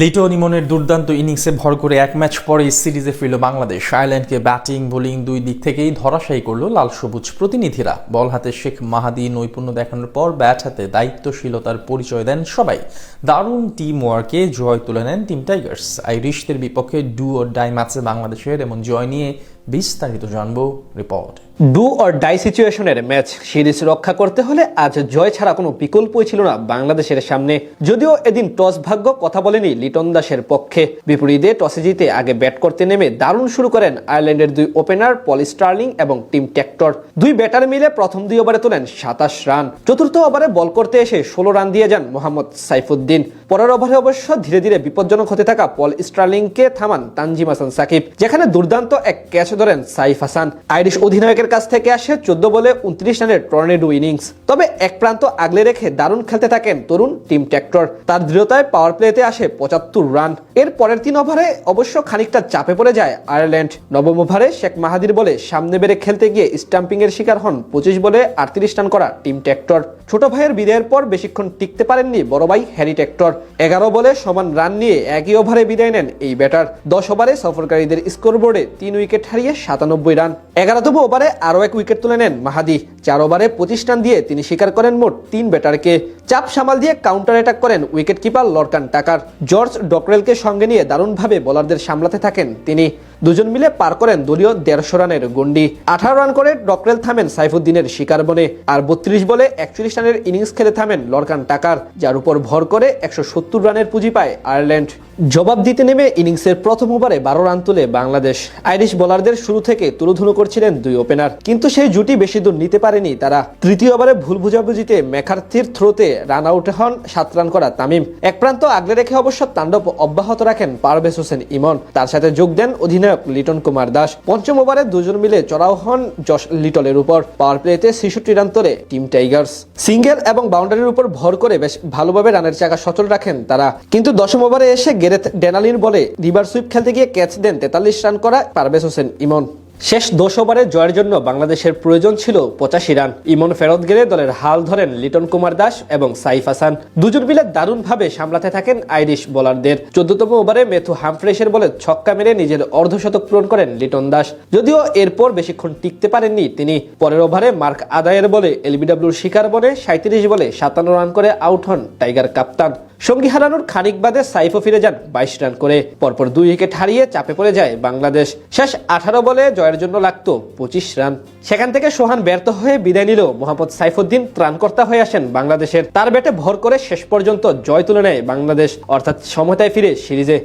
লিটন ইমনের দুর্দান্ত ইনিংসে ভর করে এক ম্যাচ পরে সিরিজে ফিরল বাংলাদেশ। আয়ারল্যান্ডকে ব্যাটিং বোলিং দুই দিক থেকেই ধরাশায়ী করল লাল সবুজ প্রতিনিধিরা। বল হাতে শেখ মাহাদি নৈপুণ্য দেখানোর পর ব্যাট হাতে দায়িত্বশীলতার পরিচয় দেন সবাই। দারুণ টিম ওয়ার্কে জয় তুলে নেন টিম টাইগার্স। আইরিশদের বিপক্ষে ডু অর ডাই ম্যাচে বাংলাদেশের এমন জয় নিয়ে বিস্তারিত জানবো রিপোর্ট। ডু অর ডাই সিচুয়েশনের ম্যাচ সিরিজ রক্ষা করতে হলে আজ জয় ছাড়া কোনো বিকল্পই ছিল না বাংলাদেশের সামনে। যদিও এদিন টস ভাগ্য কথা বলেনি লিটন দাসের পক্ষে। বিপরীতে টসে জিতে আগে ব্যাট করতে নেমে দারুণ শুরু করেন আয়ারল্যান্ডের দুই ওপেনার পল স্টার্লিং এবং টিম টেক্টর। দুই ব্যাটার মিলে প্রথম 2 ওভারে তোলেন 27 রান। চতুর্থ ওভারে বল করতে এসে 16 রান দিয়ে যান মোহাম্মদ সাইফুদ্দিন। পরের ওভারে অবশ্য ধীরে ধীরে বিপজ্জনক হতে থাকা পল স্টার্লিংকে থামান তানজিম হাসান সাকিব, যেখানে দুর্দান্ত এক ক্যাচ ধরেন সাইফ হাসান। আইরিশ অধিনায়কের কাছ থেকে আসে 14 বলে 29 রানের টর্নেডো ইনিংস। তবে এক প্রান্ত আগলে রেখে দারুণ খেলতে থাকেন তরুণ টিম টেক্টর। তার দৃঢ়তায় পাওয়ার প্লেতে আসে 75 রান। এর পরের 3 ওভারে অবশ্য খানিকটা চাপে পড়ে যায় আয়ারল্যান্ড। নবম ওভারে শেখ মাহাদির বলে সামনে বেড়ে খেলতে গিয়ে স্টাম্পিং এর শিকার হন 25 বলে 38 রান করা টিম টেক্টর। ছোট ভাইয়ের বিদায়ের পর বেশিক্ষণ টিকতে পারেননি বড় ভাই হ্যারি টেক্টর। 11 বলে সমান রান নিয়ে একই ওভারে বিদায় নেন এই ব্যাটার। 10 ওভারে সফরকারীদের স্কোরবোর্ডে 3 উইকেট হারিয়ে 97 রান। 11তম ওভারে আরও 1 উইকেট তুলে নেন মাহাদি। 4 ওভারে 25 রান দিয়ে তিনি শিকার করেন মোট 3 ব্যাটারকে। চাপ সামাল দিয়ে কাউন্টার অ্যাটাক করেন উইকেট কিপার লরকান টাকার। জর্জ ডকরেলকে সঙ্গে নিয়ে দারুণভাবে বোলারদের সামলাতে থাকেন তিনি। দুজন মিলে পার করেন দলীয় 150 রানের গন্ডি। 18 রান করে ডকরেল থামেন সাইফুদ্দিনের শিকার বনে। আর 32 বলে 41 রানের ইনিংস খেলে থামেন লরকান টাকার, যার উপর ভর করে 170 রানের পুঁজি পায় আয়ারল্যান্ড। জবাব দিতে নেমে ইনিংসের প্রথম ওভারে 12 রান তুলে বাংলাদেশ। আইরিশ বোলারদের শুরু থেকে তুলোধুলো করছিলেন দুই ওপেনার, কিন্তু সেই জুটি বেশি দূর নিতে পারেনি তারা। তৃতীয় ওভারে ভুল বুঝাবুঝিতে ম্যাকার্থির থ্রোতে রান আউট হন 7 রান করা তামিম। এক প্রান্ত আগলে রেখে অবশ্য তাণ্ডব অব্যাহত রাখেন পারভেজ হোসেন ইমন। তার সাথে যোগ দেন অধিনায়ক লিটন কুমার দাস। পঞ্চম ওভারে দুজন মিলে চড়াও হন জশ লিটলের উপর। পাওয়ার প্লেতে 66 রান তোলে টিম টাইগার্স। সিঙ্গেল এবং বাউন্ডারির উপর ভর করে বেশ ভালোভাবে রানের চাকা সচল রাখেন তারা। কিন্তু 10ম ওভারে এসে গেরেথ ডেনালির বলে রিভার সুইপ খেলতে গিয়ে ক্যাচ দেন 43 রান করা পারভেজ হোসেন ইমন। শেষ 10 ওভারে জয়ের জন্য বাংলাদেশের প্রয়োজন ছিল 85 রান। ইমন ফেরত গেলে দলের হাল ধরেন লিটন কুমার দাস এবং সাইফ হাসান। দুজন মিলে দারুণভাবে সামলাতে থাকেন আইরিশ বোলারদের। 14তম ওভারে মেথু হামফ্রেশের বলে ছক্কা মেরে নিজের অর্ধশতক পূরণ করেন লিটন দাস। যদিও এরপর বেশিক্ষণ টিকতে পারেননি তিনি। পরের ওভারে মার্ক আদায়ের বলে এলবিডব্লিউর শিকার বনে 37 বলে 57 রান করে আউট হন টাইগার কাপ্তান। সঙ্গী হারানোর খানিক বাদে সাইফও ফিরে যান 22 রান করে। পরপর 2 উইকেট হারিয়ে চাপে পড়ে যায় বাংলাদেশ। শেষ 18 বলে জয়ের জন্য লাগতো 25 রান। সেখান থেকে সোহান ব্যর্থ হয়ে বিদায় নিল মোহাম্মদ সাইফুদ্দিন ত্রাণকর্তা হয়ে আসেন বাংলাদেশের। তার ব্যাটে ভর করে শেষ পর্যন্ত জয় তুলে নেয় বাংলাদেশ, অর্থাৎ সমতায় ফিরে সিরিজে।